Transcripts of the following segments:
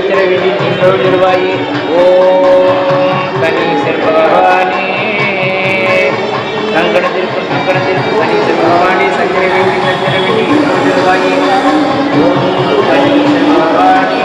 சத்திரவிதி இன்னொரு திருவாயி ஓம் சனீஸ்வர பகவானே சங்கடத்திற்கும் சனீஸ்வர பகவானே சத்திரவிதி இன்னொரு திருவாயி ஓம் சனீஸ்வர பகவானே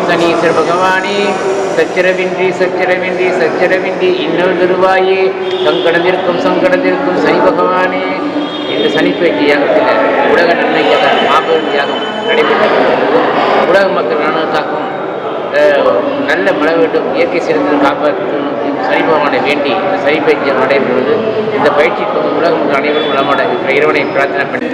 சனீஸ்வர பகவானே சச்சரவின்றி இன்னொரு திருவாயே சங்கடத்திற்கும் சனி பகவானே இந்த சனிப்பேச்சு யாகத்தில் உலக நன்மைக்காக மாபெரும் யாகம் நடைபெற்றது. உலக மக்கள் நலனுக்காகவும் நல்ல மழை வேண்டும் இயற்கை சீரத்தில் காப்பாற்றும் சனி பகவானை வேண்டி இந்த சனிப்பேச்சு யாகம் நடைபெறுவது. இந்த பயிற்சிக்கு உலக மக்கள் அனைவரும் நலமான இறைவனை பிரார்த்தனை பண்ணி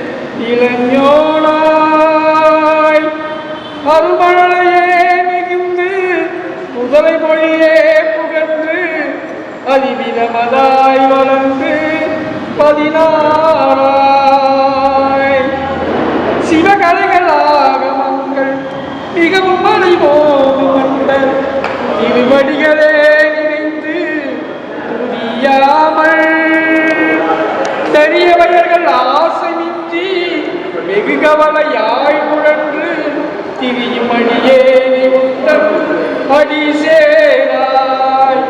முதலை மொழியே புகன்று அதிவிதமதாய் வளர்ந்து 16 சிவகலைகள் ஆகமங்கள் மிகவும் மறைவோம் திருவடிகளே நினைந்து துதியாமல் தெரியவர்கள் ஆசைமின்றி வெகு கவலையாய் புழன்று திரியும் அடியே அடிசேராய்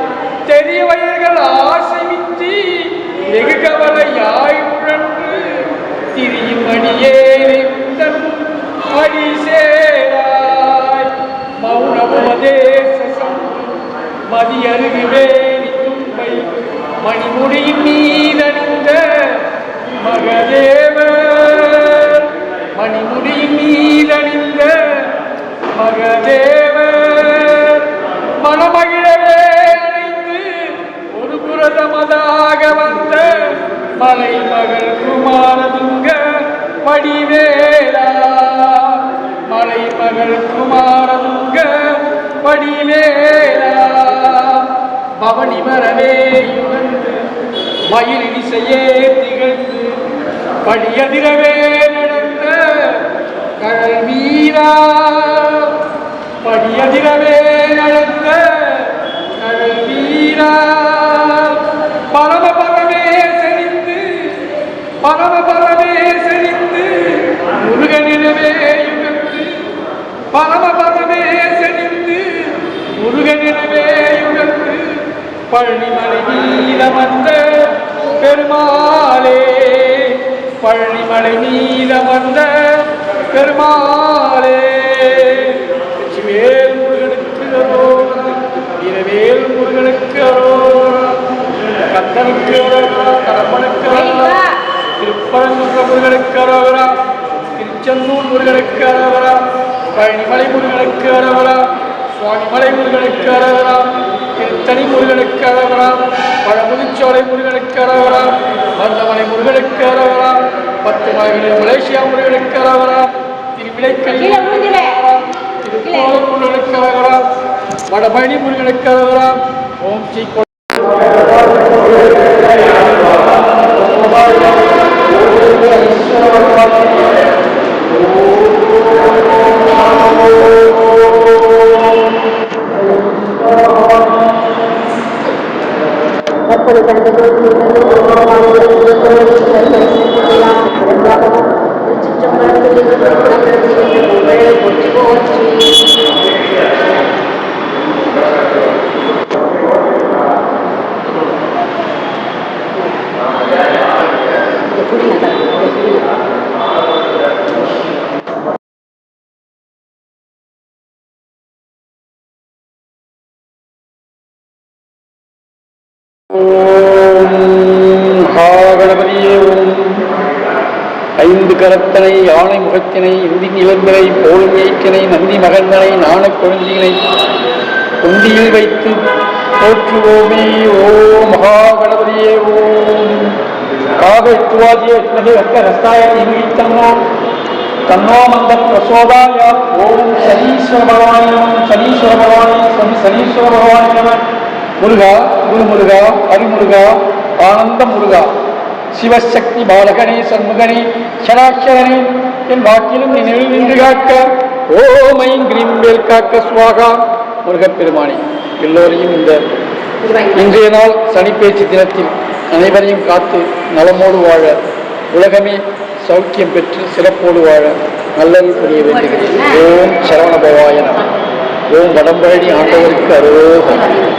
தெரியவர்கள் ஆசைமின்றி வெகு கவலையாய் உழன்று திரியும் அடியேனை அடிசேராய் மௌனமுபதேசம் மதியருகு வேணி தும்பை மணிமுடியின் மீதணிந்த மகதேவர் மணிமுடியின் மீதணிந்த மகதேவர் மனமகிழவே அணிந்து ஒரு புரதமதாக வந்த மலை மகள் குமாரதுங்க வடிவேலா மலை மகள் குமாரதுங்க வடிவேலா பவனி மரவே யுகந்து மயிலிசையே திகழ்ந்து படியதிரவே நடந்த கடல் வீரா படியதிரவே நடந்த கடல் வீரா பரமபரமே செறிந்து முருகனிடவே யுகந்து பரமபரமே செறிந்து முருகனிடவே யுகந்து பழனிமலை மீத வந்த பெருமாளே பழனிமலை மீத வந்த பெருமாளே வேல் முருகனுக்கு அரோகரா வீரவேல் முருகனுக்கு அரோகரா கந்தனுக்கு அரோகரா கடம்பனுக்கு அரோகரா திருப்பரங்குன்ற முருகனுக்கு அரோகரா திருச்செந்தூர் முருகனுக்கு அரோகரா பழனிமலை முருகனுக்கு அரோகரா சுவாமிமலை முருகனுக்கு அரோகரா திருத்தணி முருகனுக்கு அரோகரா பழமுதிச்சோலை முருகனுக்கு அரோகரா மருதமலை முருகனுக்கு அரோகரா 10 மலைகளில் மலேசியா முருகனுக்கு அரோகரா திருவிளைக்கல் முருகனுக்கு அரோகரா வடபழனி முருகனுக்கு அரோகரா ஓம் ஸ்ரீ ஐந்து கரத்தனை யானை முகத்தினை இந்தி நிலந்தனை போலும் ஏய்க்கனை நந்தி மகந்தனை நாணக் கொழுந்தினை குந்தியில் வைத்து போற்றுவோமே. ஓம் மகாகணபதியே ஓம். காகத்துவாதியே வெக்க ரஸ்தாய தீமித்தன்னோ தன்னோ மந்த பிரசோதாய. ஓம் சனீஸ்வர பகவானி நம. சனீஸ்வர பகவானி சனீஸ்வர பகவானி நம. முருகா குரு முருகா ஹரிமுருகா ஆனந்த முருகா சிவசக்தி பாலகனே சண்முகனே ஷடாட்சரனே என் வாக்கிலும் நினைவில் நின்று காக்க. ஓமை கிரீம்பேல் காக்க சுவாகா. முருகப்பெருமானே எல்லோரையும் இந்த இன்றைய நாள் சனிப்பேச்சு தினத்தில் அனைவரையும் காத்து நலமோடு வாழ, உலகமே சௌக்கியம் பெற்று சிறப்போடு வாழ நல்லது புரிய வேண்டுகிறேன். ஓம் சரவண பவாய நம. ஓம் வடம்பழனி ஆண்டவருக்கு அரோகரம்.